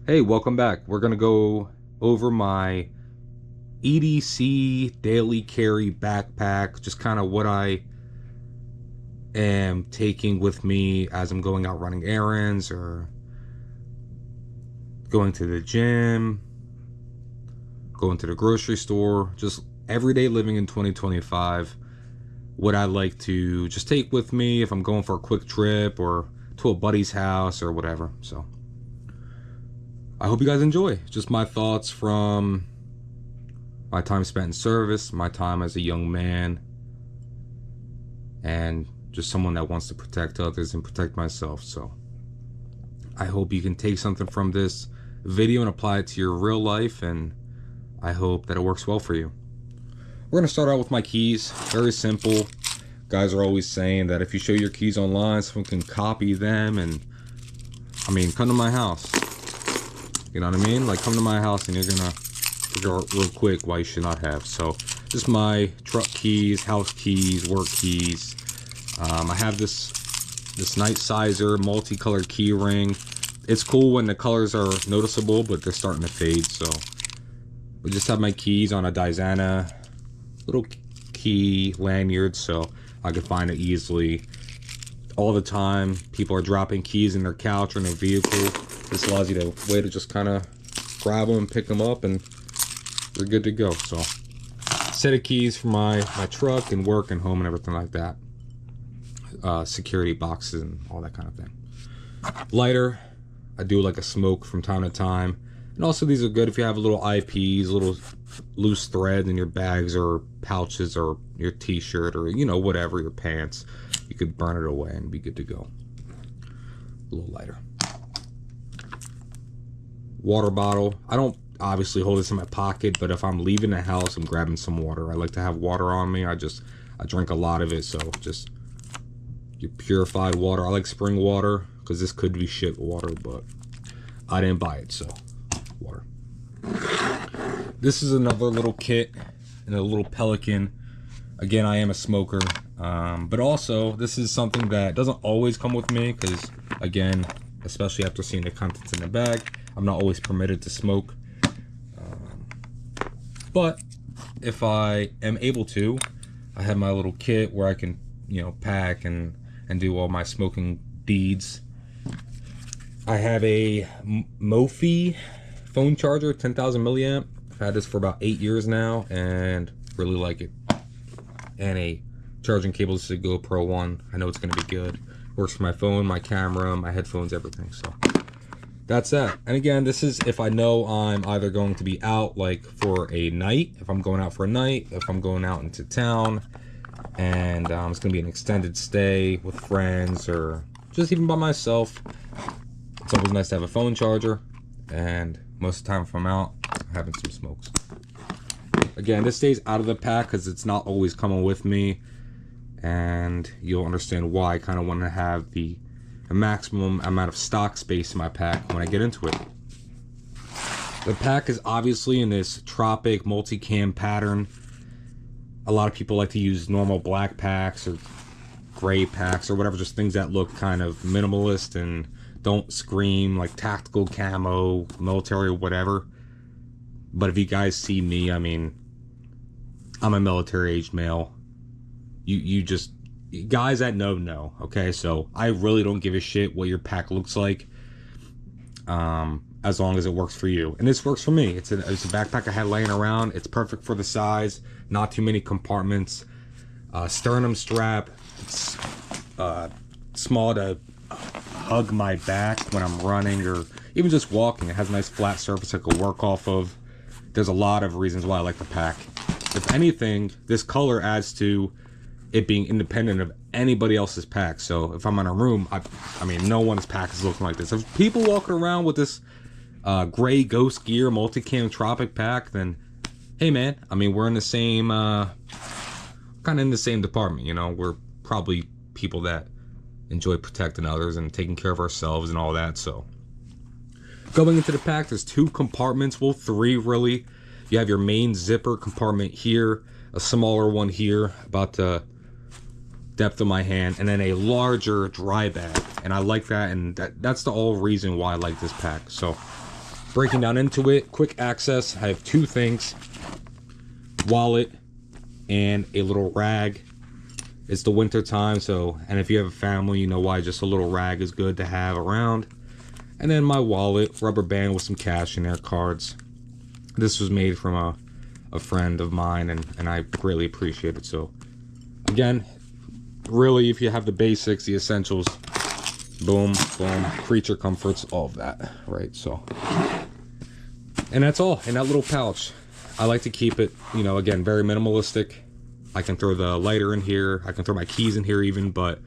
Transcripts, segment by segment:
Hey, welcome back. We're gonna go over my EDC daily carry backpack, just kind of what I am taking with me as I'm going out running errands or going to the gym, going to the grocery store, just everyday living in 2025. What I like to just take with me if I'm going for a quick trip or to a buddy's house or whatever. So I hope you guys enjoy. Just my thoughts from my time spent in service, my time as a young man, and just someone that wants to protect others and protect myself. So I hope you can take something from this video and apply it to your real life, and I hope that it works well for you. We're going to start out with my keys. Very simple. Guys are always saying that if you show your keys online, someone can copy them, and come to my house. You know what I mean? Like, come to my house and you're gonna figure out real quick why you should not have. So, just my truck keys, house keys, work keys. I have this nice sizer, multicolored key ring. It's cool when the colors are noticeable, but they're starting to fade. So, we just have my keys on a Dizana little key lanyard, so I can find it easily. All the time, people are dropping keys in their couch or in their vehicle. This allows you to way to just kind of grab them, pick them up, and you're good to go. So, set of keys for my truck and work and home and everything like that. Security boxes and all that kind of thing. Lighter, I do like a smoke from time to time. And also these are good if you have little IPs, little loose threads in your bags or pouches or your t-shirt or, you know, whatever, your pants. You could burn it away and be good to go. A little lighter. Water bottle. I don't obviously hold this in my pocket, but if I'm leaving the house, I'm grabbing some water. I like to have water on me. I drink a lot of it, so just your purified water. I like spring water because this could be shit water, but I didn't buy it, so water. This is another little kit and a little Pelican. Again, I am a smoker, but also this is something that doesn't always come with me because, again, especially after seeing the contents in the bag, I'm not always permitted to smoke. But if I am able to, I have my little kit where I can, you know, pack and do all my smoking deeds. I have a Mophie phone charger, 10,000 milliamp. I've had this for about 8 years now and really like it. And a charging cable. This is a GoPro one. I know it's going to be good. Works for my phone, my camera, my headphones, everything. So that's that. And again, this is if I know I'm either going to be out like for a night, if I'm going out for a night, if I'm going out into town, and it's going to be an extended stay with friends or just even by myself. It's always nice to have a phone charger, and most of the time if I'm out, I'm having some smokes. Again, this stays out of the pack because it's not always coming with me, and you'll understand why I kind of want to have the maximum amount of stock space in my pack when I get into it. The pack is obviously in this tropic multicam pattern. A lot of people like to use normal black packs or gray packs or whatever, just things that look kind of minimalist and don't scream like tactical camo, military, whatever. But if you guys see me, I mean, I'm a military-aged male. You just, guys that know, okay? So I really don't give a shit what your pack looks like, as long as it works for you. And this works for me. It's a backpack I had laying around. It's perfect for the size. Not too many compartments. Sternum strap. It's small to hug my back when I'm running or even just walking. It has a nice flat surface I could work off of. There's a lot of reasons why I like the pack. If anything, this color adds to it being independent of anybody else's pack. So if I'm in a room, I mean, no one's pack is looking like this. If people walking around with this gray Ghost Gear multicam Tropic pack, then hey man, I mean, we're in the same kind of in the same department, you know. We're probably people that enjoy protecting others and taking care of ourselves and all that. So going into the pack, there's 2 compartments, well 3 really. You have your main zipper compartment here, a smaller one here about the depth of my hand, and then a larger dry bag. And I like that, and that's the whole reason why I like this pack. So Breaking down into it, quick access. I have two things: wallet and a little rag. It's the winter time, so, and if you have a family, you know why just a little rag is good to have around. And then my wallet, rubber band with some cash in there, cards. This was made from a friend of mine, and I greatly appreciate it. So again, really, if you have the basics, the essentials, boom, boom, creature comforts, all of that, right? So, and that's all in that little pouch. I like to keep it, you know, again, very minimalistic. I can throw the lighter in here. I can throw my keys in here even, but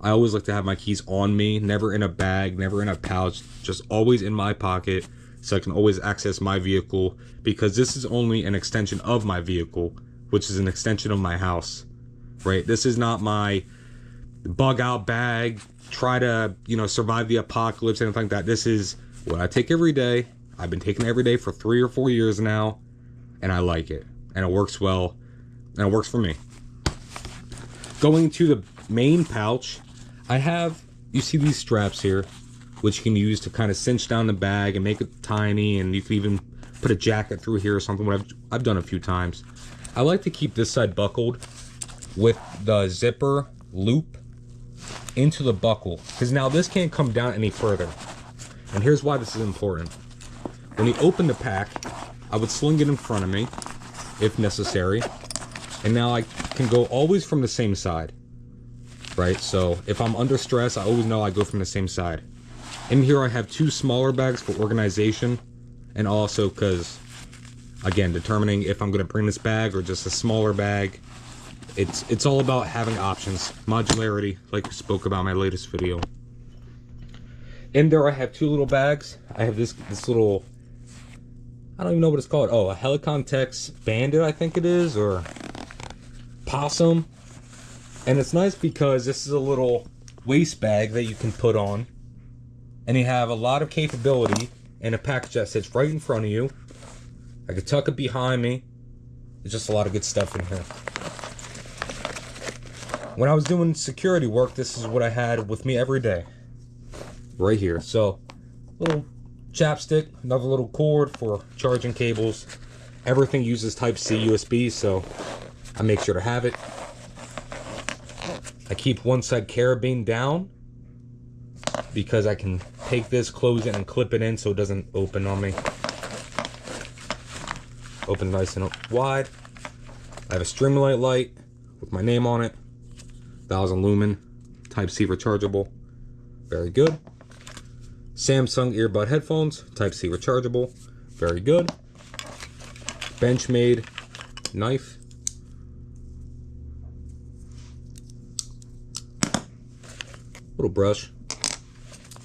I always like to have my keys on me, never in a bag, never in a pouch, just always in my pocket, so I can always access my vehicle, because this is only an extension of my vehicle, which is an extension of my house, right? This is not my bug out bag, try to, you know, survive the apocalypse, anything like that. This is what I take every day. I've been taking it every day for 3 or 4 years now, and I like it, and it works well, and it works for me. Going to the main pouch, I have, you see these straps here, which you can use to kind of cinch down the bag and make it tiny, and you can even put a jacket through here or something, what I've done a few times. I like to keep this side buckled with the zipper loop into the buckle, because now this can't come down any further. And here's why this is important. When you open the pack, I would sling it in front of me if necessary, and now I can go always from the same side, right? So if I'm under stress, I always know I go from the same side. In here I have 2 smaller bags for organization, and also because, again, determining if I'm going to bring this bag or just a smaller bag. It's all about having options, modularity, like we spoke about in my latest video. In there I have 2 little bags. I have this little, I don't even know what it's called. Oh, a Helicon Tex Bandit, I think it is, or Possum. And it's nice because this is a little waist bag that you can put on, and you have a lot of capability in a package that sits right in front of you. I could tuck it behind me. There's just a lot of good stuff in here. When I was doing security work, this is what I had with me every day, right here. So, little chapstick, another little cord for charging cables. Everything uses Type-C USB, so I make sure to have it. I keep one side carabine down because I can take this, close it, and clip it in so it doesn't open on me. Open nice and wide. I have a Streamlight light with my name on it. 1000 lumen, Type-C rechargeable. Very good. Samsung earbud headphones, Type-C rechargeable. Very good. Benchmade knife. Little brush.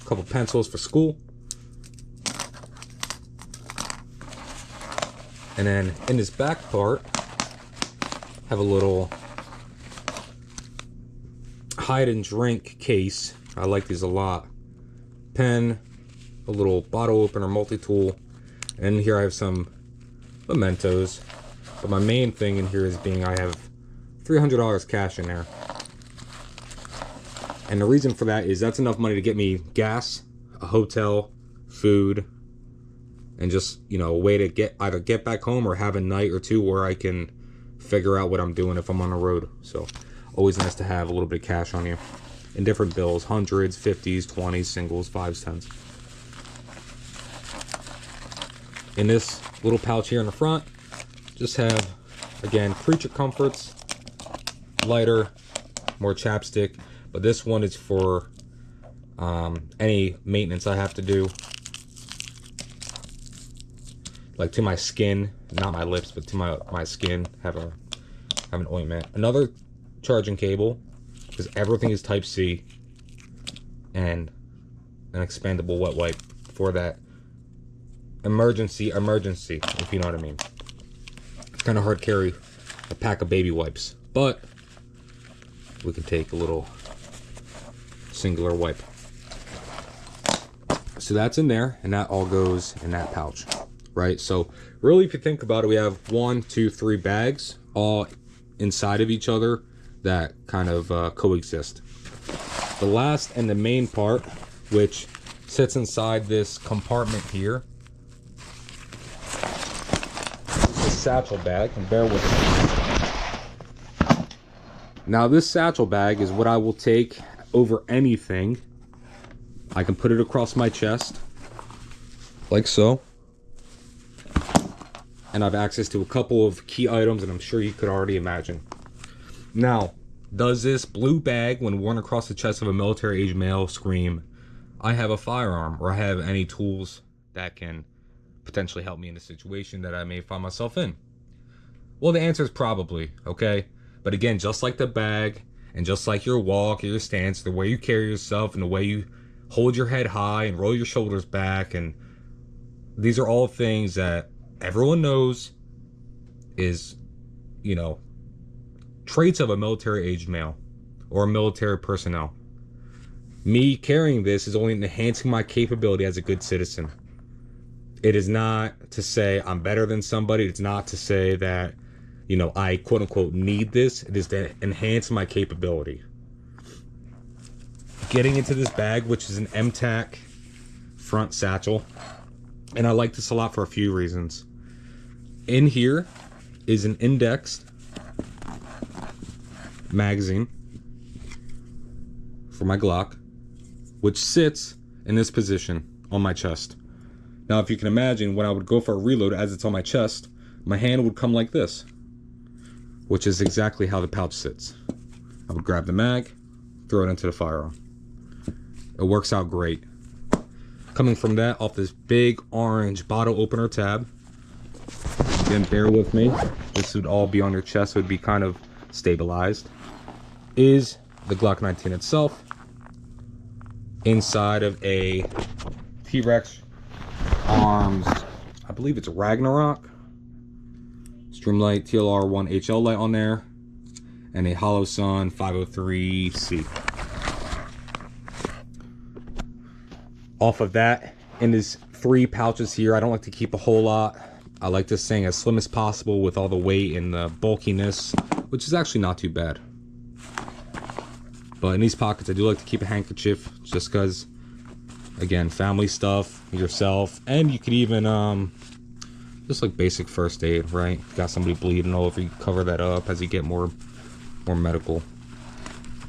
A couple pencils for school. And then in this back part, have a little hide and drink case. I like these a lot. Pen, a little bottle opener, multi-tool, and here I have some mementos. But my main thing in here is I have $300 cash in there. And the reason for that is that's enough money to get me gas, a hotel, food, and just, you know, a way to either get back home or have a night or two where I can figure out what I'm doing if I'm on the road. So always nice to have a little bit of cash on you in different bills, hundreds, 50s, 20s, singles, 5s, 10s. In this little pouch here in the front, just have, again, creature comforts, lighter, more chapstick, but this one is for any maintenance I have to do, like to my skin, not my lips, but to my skin. Have an ointment. Another charging cable, because everything is Type-C, and an expandable wet wipe for that emergency, if you know what I mean. It's kind of hard to carry a pack of baby wipes, but we can take a little singular wipe. So that's in there, and that all goes in that pouch, right? So really, if you think about it, we have 1, 2, 3 bags all inside of each other that kind of coexist. The last and the main part, which sits inside this compartment here, satchel bag, and bear with me. Now this satchel bag is what I will take over anything. I can put it across my chest, like so. And I have access to a couple of key items, and I'm sure you could already imagine. Now, does this blue bag, when worn across the chest of a military-age male, scream, I have a firearm, or I have any tools that can potentially help me in a situation that I may find myself in? Well, the answer is probably, okay? But again, just like the bag, and just like your walk, or your stance, the way you carry yourself, and the way you hold your head high and roll your shoulders back, and these are all things that everyone knows is, you know, traits of a military-aged male or military personnel. Me carrying this is only enhancing my capability as a good citizen. It is not to say I'm better than somebody. It's not to say that, you know, I quote-unquote need this. It is to enhance my capability. Getting into this bag, which is an MTAC front satchel, and I like this a lot for a few reasons. In here is an indexed magazine for my Glock, which sits in this position on my chest. Now, if you can imagine, when I would go for a reload as it's on my chest, my hand would come like this, which is exactly how the pouch sits. I would grab the mag, throw it into the firearm. It works out great. Coming from that, off this big orange bottle opener tab, again, bear with me, this would all be on your chest, so it would be kind of stabilized, is the Glock 19 itself, inside of a T-Rex Arms, I believe it's Ragnarok Streamlight TLR1 HL light on there, and a Hollow Sun 503C. Off of that, in these 3 pouches here, I don't like to keep a whole lot. I like this thing as slim as possible with all the weight and the bulkiness, which is actually not too bad. But in these pockets, I do like to keep a handkerchief, just because, again, family stuff, yourself, and you could even, just like basic first aid, right? Got somebody bleeding all over, you cover that up as you get more medical.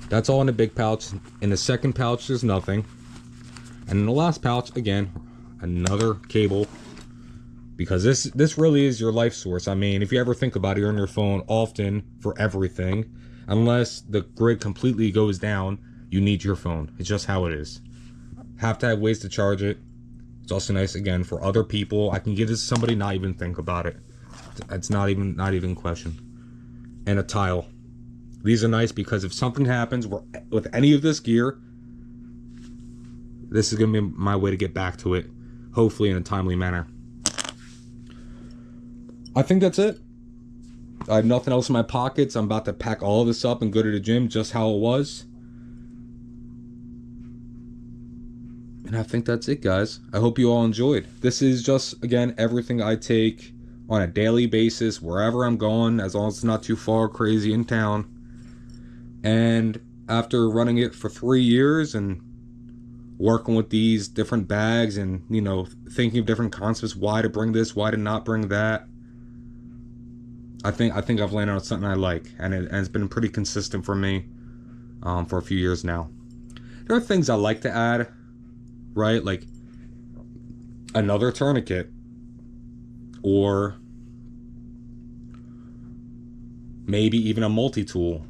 That's all in the big pouch. In the second pouch, there's nothing. And in the last pouch, again, another cable, because this really is your life source. I mean, if you ever think about it, you're on your phone often for everything. Unless the grid completely goes down, you need your phone. It's just how it is. Have to have ways to charge it. It's also nice, again, for other people. I can give this to somebody, not even think about it. It's not even a question. And a tile. These are nice because if something happens with any of this gear, this is going to be my way to get back to it, hopefully in a timely manner. I think that's it. I have nothing else in my pockets. I'm about to pack all of this up and go to the gym just how it was. And I think that's it, guys. I hope you all enjoyed. This is just, again, everything I take on a daily basis, wherever I'm going, as long as it's not too far crazy in town. And after running it for 3 years and working with these different bags and, you know, thinking of different concepts, why to bring this, why to not bring that, I think I've landed on something I like, and it's been pretty consistent for me for a few years now. There are things I like to add, right? Like another tourniquet, or maybe even a multi-tool,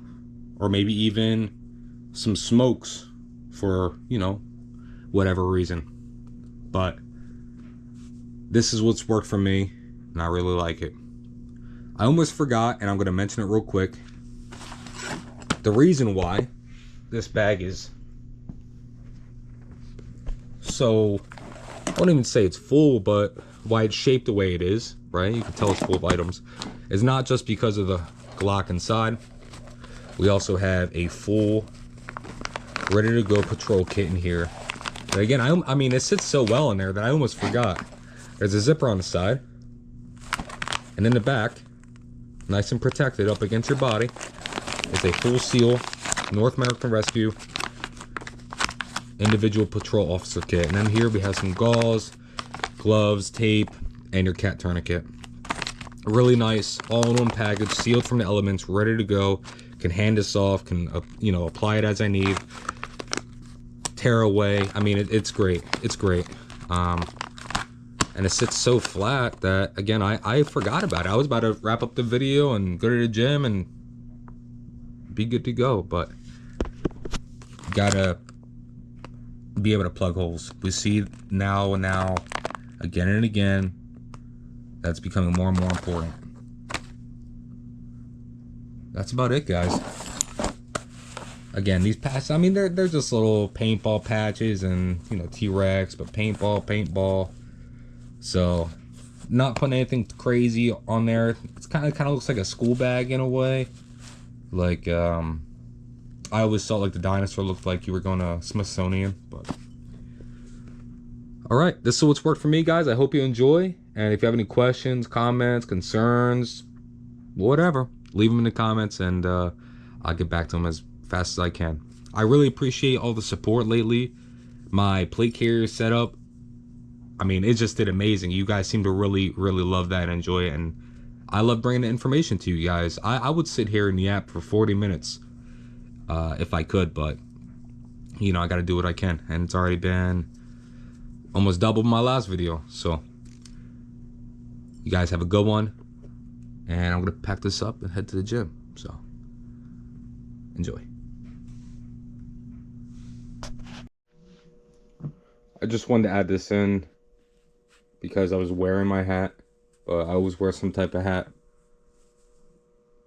or maybe even some smokes for, you know, whatever reason. But this is what's worked for me, and I really like it. I almost forgot, and I'm going to mention it real quick. The reason why this bag is so, I won't even say it's full, but why it's shaped the way it is, right? You can tell it's full of items. It's not just because of the Glock inside. We also have a full, ready to go patrol kit in here. But again, I mean, it sits so well in there that I almost forgot. There's a zipper on the side, and in the back, nice and protected up against your body, is a full seal North American Rescue individual patrol officer kit. And then here we have some gauze, gloves, tape, and your cat tourniquet. Really nice, all-in-one package, sealed from the elements, ready to go. Can hand this off, can you know, apply it as I need, tear away. I mean, it's great. It's great. And it sits so flat that, again, I forgot about it. I was about to wrap up the video and go to the gym and be good to go, but gotta be able to plug holes. We see now and now, again and again, that's becoming more and more important. That's about it, guys. Again, these patches, I mean, they're just little paintball patches and, you know, T-Rex, but paintball. So, not putting anything crazy on there. It's kind of looks like a school bag in a way. Like, I always thought like the dinosaur looked like you were going to Smithsonian, but. Alright, this is what's worked for me, guys. I hope you enjoy. And if you have any questions, comments, concerns, whatever, leave them in the comments and I'll get back to them as fast as I can. I really appreciate all the support lately. My plate carrier setup, I mean, it just did amazing. You guys seem to really love that and enjoy it, and I love bringing the information to you guys. I would sit here in the app for 40 minutes if I could, but you know, I gotta do what I can, and it's already been almost double my last video. So you guys have a good one, and I'm gonna pack this up and head to the gym. So enjoy. I just wanted to add this in because I was wearing my hat, but I always wear some type of hat,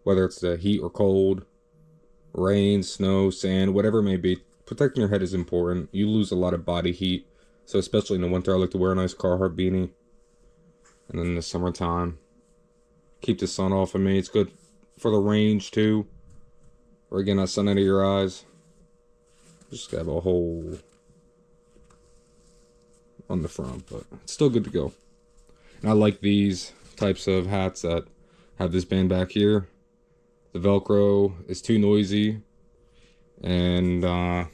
whether it's the heat or cold, rain, snow, sand, whatever it may be. Protecting your head is important. You lose a lot of body heat, so especially in the winter, I like to wear a nice Carhartt beanie. And then in the summertime, keep the sun off of me. It's good for the range too, or again, not sun out of your eyes. Just have a hole on the front, but it's still good to go. And I like these types of hats that have this band back here. The Velcro is too noisy, and the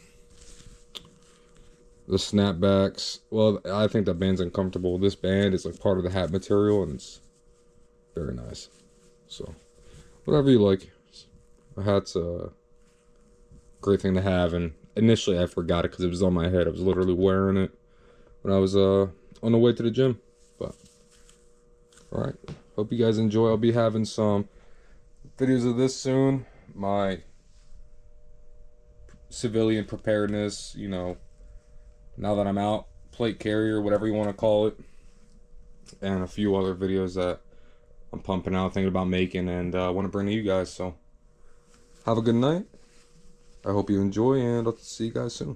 snapbacks, well, I think that band's uncomfortable. This band is like part of the hat material, and it's very nice. So whatever you like, a hat's a great thing to have. And initially I forgot it because it was on my head. I was literally wearing it when I was on the way to the gym. But alright, hope you guys enjoy. I'll be having some videos of this soon. My civilian preparedness, you know, now that I'm out, plate carrier, whatever you want to call it, and a few other videos that I'm pumping out, thinking about making, and I want to bring to you guys. So have a good night. I hope you enjoy, and I'll see you guys soon.